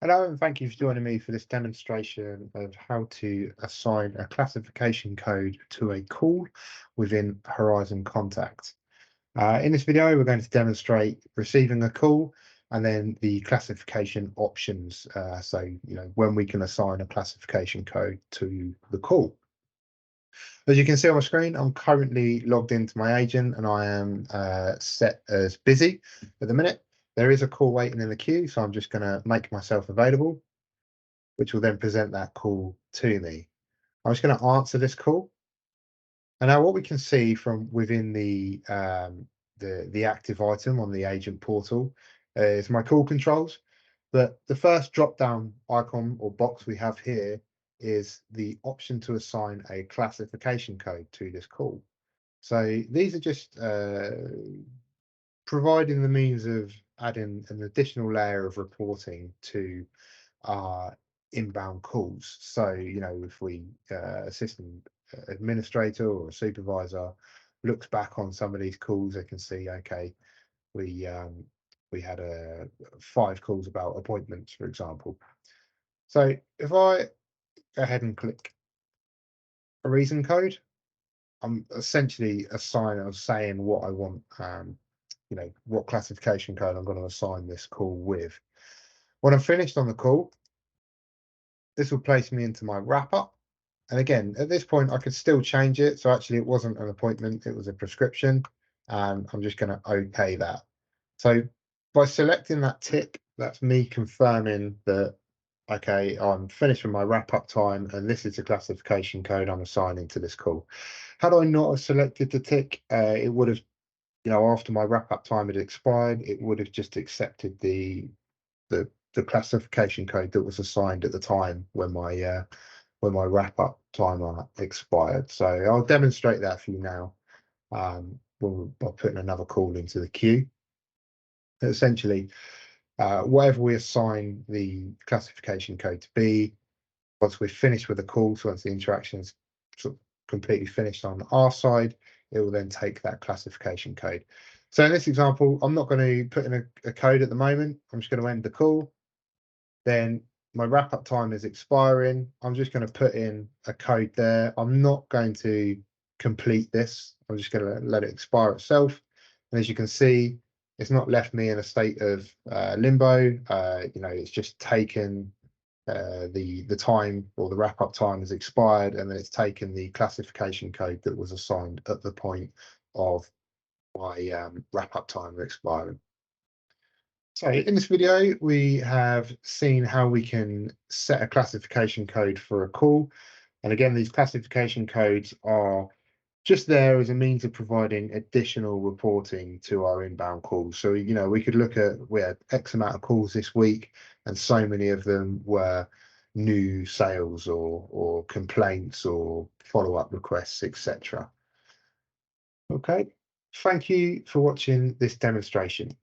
Hello, and thank you for joining me for this demonstration of how to assign a classification code to a call within Horizon Contact. In this video, we're going to demonstrate receiving a call and then the classification options. When we can assign a classification code to the call. As you can see on my screen, I'm currently logged into my agent and I am set as busy at the minute. There is a call waiting in the queue, so I'm just going to make myself available, which will then present that call to me. I'm just going to answer this call. And now what we can see from within the active item on the agent portal is my call controls. But the first drop down icon or box we have here is the option to assign a classification code to this call. So these are just providing the means of adding an additional layer of reporting to our inbound calls. So, if we a system administrator or a supervisor looks back on some of these calls, they can see, okay, we had 5 calls about appointments, for example. So if I go ahead and click a reason code, I'm essentially saying what I want, what classification code I'm going to assign this call with. When I'm finished on the call, this will place me into my wrap up. And again, at this point, I could still change it. So actually, it wasn't an appointment, it was a prescription. And I'm just going to OK that. So by selecting that tick, that's me confirming that, OK, I'm finished with my wrap up time. And this is the classification code I'm assigning to this call. Had I not have selected the tick, it would have, after my wrap up time had expired, it would have just accepted the classification code that was assigned at the time when my wrap up timer expired. So I'll demonstrate that for you now by putting another call into the queue. Essentially, whatever we assign the classification code to be, once we're finished with the call, so once the interaction is sort of completely finished on our side, it will then take that classification code. So in this example, I'm not going to put in a code at the moment. I'm just going to end the call. Then my wrap up time is expiring. I'm just going to put in a code there. I'm not going to complete this. I'm just going to let it expire itself. And as you can see, it's not left me in a state of limbo. It's just taken the time, or the wrap up time has expired, and then it's taken the classification code that was assigned at the point of my wrap up time expiring. So in this video, we have seen how we can set a classification code for a call. And again, these classification codes are just there as a means of providing additional reporting to our inbound calls. So, we could look at, we had X amount of calls this week, and so many of them were new sales or complaints or follow-up requests, etc. Okay, thank you for watching this demonstration.